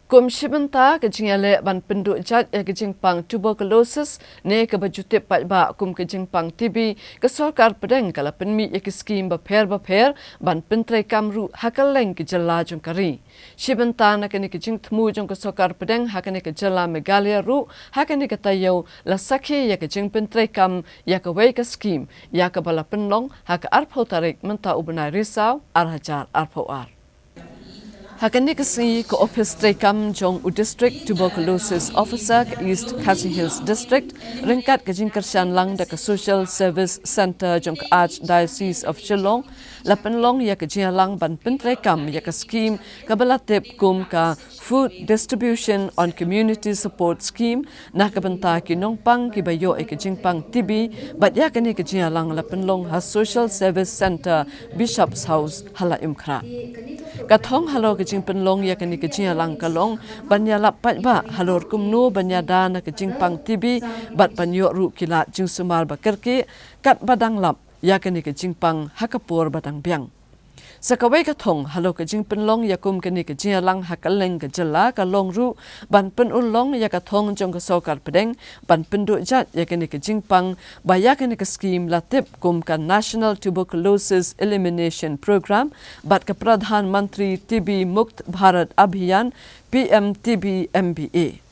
Kum shibanta ke jingale ban pynduh jat ke jingpang tuberculosis ne ke bajutip ba kum ke jingpang TB ke sorkar pedeng kala penmi ke skim baper ban pentre kamru hakaleng ke jala jongkari shibanta na ke jing thmu jong ke sorkar pedeng hakane ke jala megalia ru hakane ke tayo la sakhi ya ke jing pentre kam ya ke wei ke skim ya ke bala penlong hak arpho tarik menta ubnai risau arhajar arpho ar Hakani kasi ko office trekam jong u district tuberculosis officer ke East Khasi Hills district ringkat ke jingkersian lang da ke social service center jong ke archdiocese of Shillong lapan long ya ke jialang ban pentrekam ya ke scheme ke belatip kum ka food distribution on community support scheme na ke benta ki nongpang ki bayo ke jingpang TB bat ya kani ke jialang lapan long ha social service center Bishop's House hala imkra ka thong halo ke jingpen long ya kani ke jialang kalong banya lapat ba halor kumnu banya dana ke jingpang TB bat panyo ru kila jingsumar bakerki kat badang lap ya kani ke jingpang hakapur badang biang sakawai ka thong halo ke jingpen long ya kum kani ke jialang hakaleng ke jela ka long ru ban pen ulong ya ka thong jong ke sorkar pedeng ban pendu jat ya kani ke jingpang ba ya kani ke scheme latip kum ka National Tuberculosis Elimination Program bat ke Pradhan Mantri TB Mukt Bharat Abhiyan PMTB MBA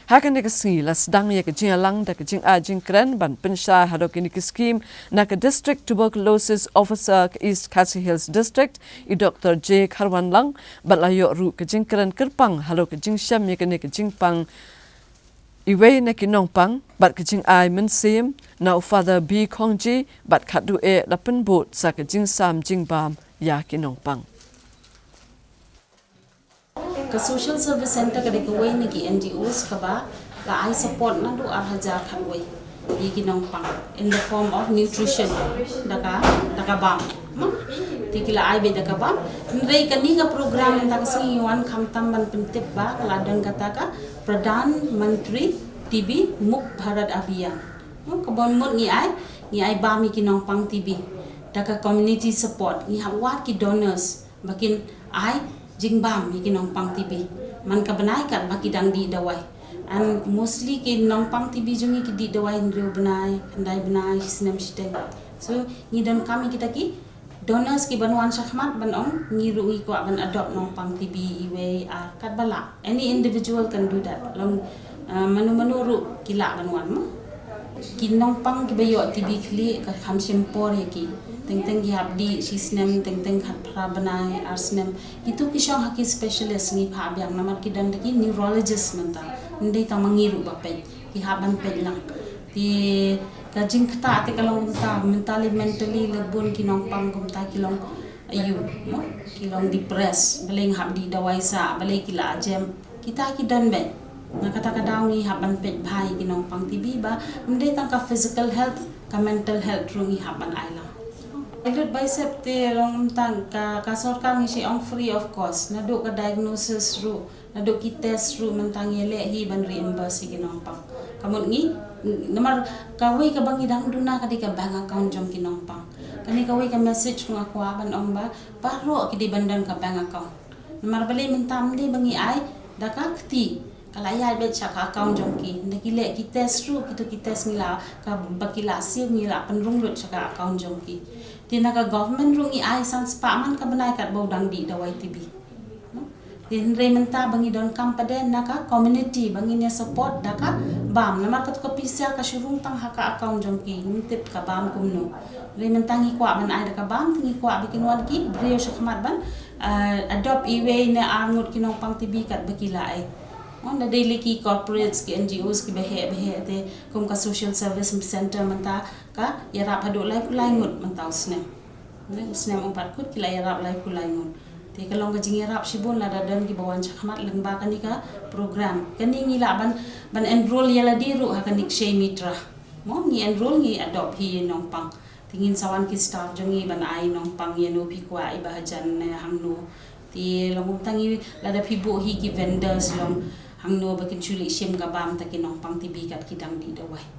Hakane ke si la sedang ya ke jialang da ke jing a jingkren ban pensha hado kini ke scheme na ke district tuberculosis officer ke East Khasi Hills district I Dr. J Kharwan lang bat layo ru ke jingkren kerpang hado ke jingsham ya ke jingpang iwe na kinongpang bat ke jing ai mensim na father B Kongji bat khadu e la penbot sa ke jingsam jingbam ya kinongpang Ke social service center ke dekawai ni ki NGOs ke ba la I support na do arhajar khatwai di kinongpang in the form of nutrition daka bam ti kila ai be daka bam rei kani ka program ta kasi wan khamtam ban pentip ba kala dan kata ka Pradhan Mantri TB Mukt Bharat Abhiyan ka bon mot ni ai ba mi kinongpang TB daka community support ni hawat ki donors bakin ai jingbam ki nongpang TB man ka banai kat baki dang di dawai and mostly ki nongpang TB jungi ki di dawai nrio banai pandai banai sinem siteng so ni dan kami kita ki donors ki banwan sakhmat ban on ni ru'i ko ban adopt nongpang TB iwe kat bala any individual can do that long manu ru kila banwan mo ki nongpang ki bayo TB kli ka khamsim por ki teng ki habdi sisnem teng khat phra banai arsnem itu ki shong haki specialist ni pha byang namar ki dan ki neurologist manta ndei ta mangiru ba pe ki haban pe lang ti ka jing khata te kalong ta mentally lebun ki nongpang kum ta kilong ayu mo kilong depress beleng habdi dawai sa belai kila jem kita ki dan ben na kata kadang ni haban pe bhai ki nongpang TB ba ndei ta ka physical health ka mental health rungi haban ailang Ilot bicep te long tang ka sorkar ngi on free of cost na do ka diagnosis ru na do ki test ru mentang yele hi ban reimburse ki nongpang kamot ngi namar kawai ka bangi dang duna ka di ka bank account jom ki nongpang kani kawai ka message ng akwa ban ong ba paro ki di bandan ka bank account namar bali mentam di bangi ai da ka kti kala ya bet cha ka account jom ki ndaki le ki test ru ki test ngila ka bakila sil ngila panrung ru cha ka account jom ki tinaka government rungi ai sans paman ka banai kat baudang di dawai TB din rementa bangi don kampaden naka community bangi ne support daka bam namar kat ko pisa ka shurung tang haka account jongki ngtip ka bam kumno rementa ngi kwa ban ai daka bam ngi kwa bikin wan ki brio shakmat ban adopt iwe ne arngut kinong pang TB kat bakila ai on the daily ki corporates ki NGOs ki behe te kum ka social service center manta ka yarap hadu lai kulai ngut manta usnem umpat kut ki lai yarap lai kulai ngut te kalong ka jing yarap shibon la dadan ki bawan chakmat lengba kani ka program kani ngila ban enroll yala diru hakanik shey mitra mo ngi enroll ngi adopt hi nongpang tingin sawan ki staff jongi ban ai nongpang yeno pi kwa ibahajan hangno ti long tangi la da pibo hi ki vendors long hangno bakin chuli shem ka bam ta kinong pang TB kat kidang di dawai